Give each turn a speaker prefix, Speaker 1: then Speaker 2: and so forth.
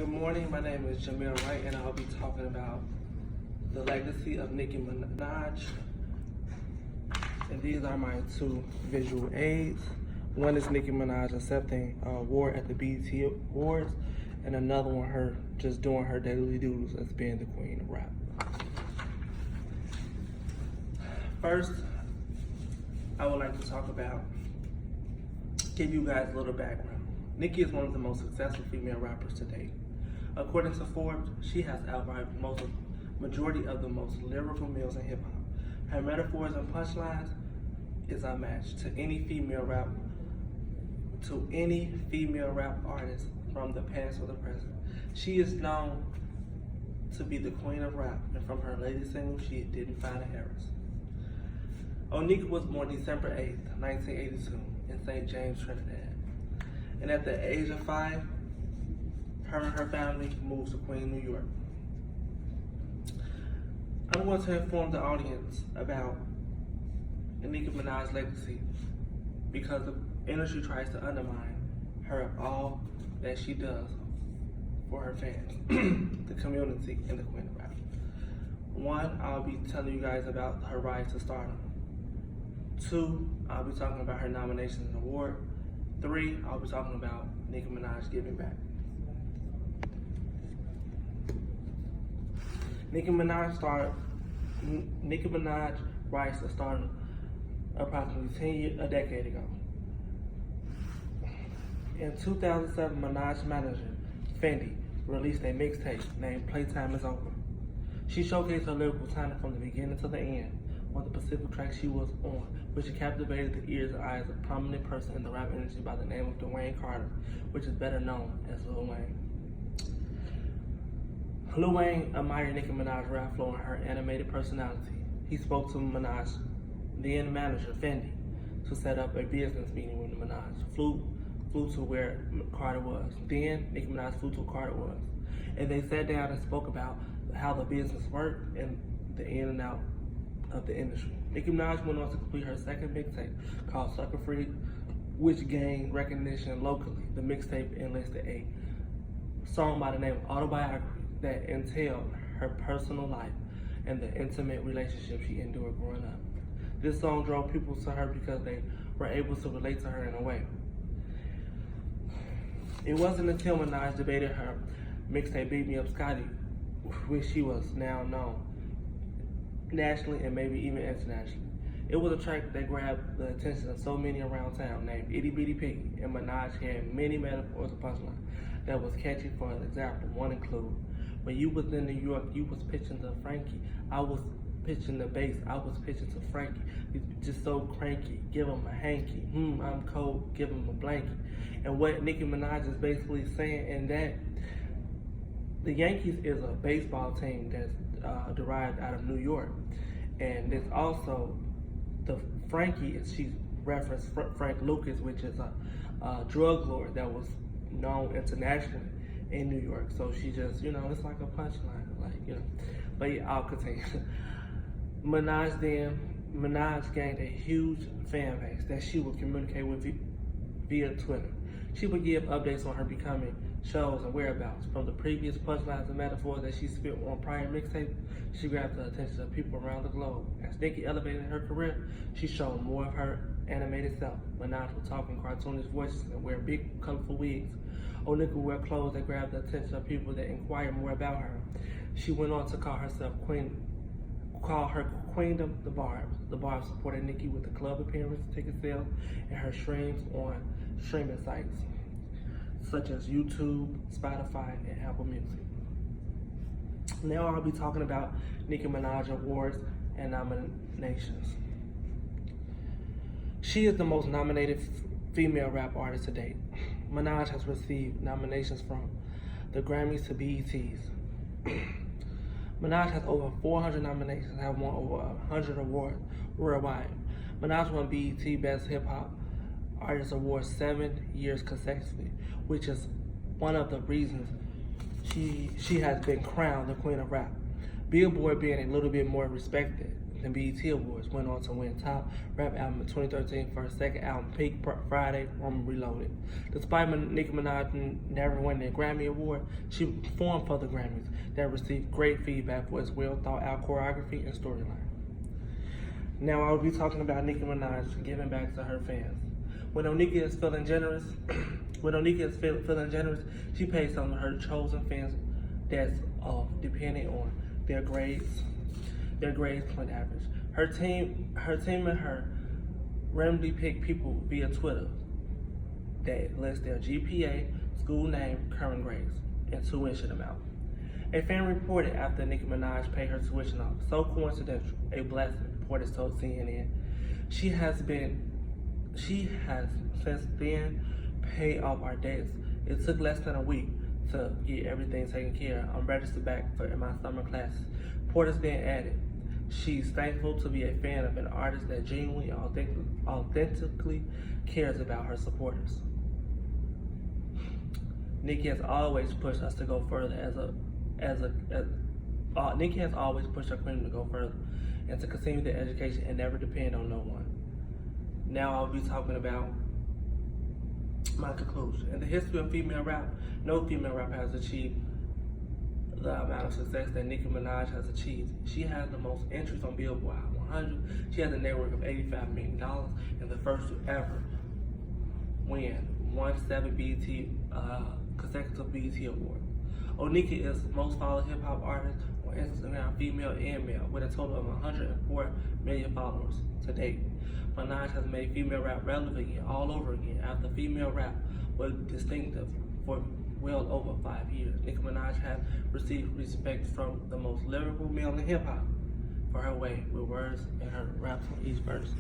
Speaker 1: Good morning, my name is Jamil Wright, and I'll be talking about the legacy of Nicki Minaj. And these are my two visual aids. One is Nicki Minaj accepting an award at the BET Awards, and another one her just doing her daily duties as being the queen of rap. First, I would like to talk about, give you guys a little background. Nicki is one of the most successful female rappers to date. According to Forbes, she has outright majority of the most lyrical males in hip-hop. Her metaphors and punchlines is unmatched to any female rap artist from the past or the present. She is known to be the queen of rap, and from her latest single, She Didn't Find a Harris. Onika was born December 8th, 1982 in St. James, Trinidad. And at the age of 5, her and her family moved to Queens, New York. I'm going to inform the audience about Nicki Minaj's legacy because the industry tries to undermine her of all that she does for her fans, the community, and the queen of rap. One, I'll be telling you guys about her rise to stardom. 2, I'll be talking about her nominations and award. 3, I'll be talking about Nicki Minaj giving back. Nicki Minaj rise to stardom approximately a decade ago. In 2007, Minaj's manager, Fendi, released a mixtape named Playtime Is Over. She showcased her lyrical talent from the beginning to the end on the specific track she was on, which captivated the ears and eyes of a prominent person in the rap industry by the name of Dwayne Carter, which is better known as Lil Wayne. Lil Wayne admired Nicki Minaj's rap flow and her animated personality. He spoke to Minaj's then manager, Fendi, to set up a business meeting with Minaj. Flew to where Carter was. Then Nicki Minaj flew to where Carter was. And they sat down and spoke about how the business worked and the in and out of the industry. Nicki Minaj went on to complete her second mixtape called Sucker Free, which gained recognition locally. The mixtape enlisted a song by the name of Autobiography that entailed her personal life and the intimate relationship she endured growing up. This song drove people to her because they were able to relate to her in a way. It wasn't until Minaj debated her mixtape Beat Me Up Scotty, which she was now known nationally and maybe even internationally. It was a track that grabbed the attention of so many around town named Itty Bitty Piggy, and Minaj had many metaphors and punchlines that was catchy. For example, one include, when you was in New York, you was pitching to Frankie. I was pitching the bass, I was pitching to Frankie. He's just so cranky, give him a hanky. I'm cold, give him a blankie. And what Nicki Minaj is basically saying in that, the Yankees is a baseball team that's derived out of New York. And there's also the Frankie, she referenced Frank Lucas, which is a drug lord that was known internationally in New York. So she just, it's like a punchline, But yeah, I'll continue. Minaj gained a huge fan base that she would communicate with via Twitter. She would give updates on her becoming shows and whereabouts. From the previous punchlines and metaphors that she spit on prior mixtapes, she grabbed the attention of people around the globe. As Nicki elevated her career, she showed more of her animated self. Minaj would talk in cartoonish voices and wear big, colorful wigs. Onika would wear clothes that grabbed the attention of people that inquired more about her. She went on to call her queendom the Barbs. The Barbs supported Nicki with the club appearance, ticket sales, and her streams on streaming sites such as YouTube, Spotify, and Apple Music. Now I'll be talking about Nicki Minaj awards and nominations. She is the most nominated female rap artist to date. Minaj has received nominations from the Grammys to BETs. Minaj has over 400 nominations and have won over 100 awards worldwide. Minaj won BET Best Hip Hop Artist Award 7 years consecutively, which is one of the reasons she has been crowned the queen of rap. Billboard being a little bit more respected the BET Awards, went on to win Top Rap Album in 2013 for her second album, Peak Friday, Roman Reloaded. Despite Nicki Minaj never winning a Grammy Award, she performed for the Grammys that received great feedback for its well-thought-out choreography and storyline. Now I will be talking about Nicki Minaj giving back to her fans. When Onika is feeling generous, she pays some of her chosen fans that's depending on their grades point average. Her team and her randomly pick people via Twitter that list their GPA, school name, current grades, and tuition amount. A fan reported after Nicki Minaj paid her tuition off. So coincidental, a blessing, reporters told CNN. She has since then paid off our debts. It took less than a week to get everything taken care of. I'm registered back in my summer classes. Portis then added, she's thankful to be a fan of an artist that genuinely, authentically cares about her supporters. Nicki has always pushed us to go further Nicki has always pushed her queen to go further and to continue their education and never depend on no one. Now I'll be talking about my conclusion. In the history of female rap, no female rapper has achieved the amount of success that Nicki Minaj has achieved. She has the most entries on Billboard Hot 100. She has a net worth of $85 million and the first to ever win 7 consecutive BET Award. Onika is the most followed hip hop artist on Instagram, female and male, with a total of 104 million followers to date. Minaj has made female rap relevant again, all over again, after female rap was distinctive for well over 5 years. Nicki Minaj has received respect from the most lyrical male in hip hop for her way with words and her raps on each verse.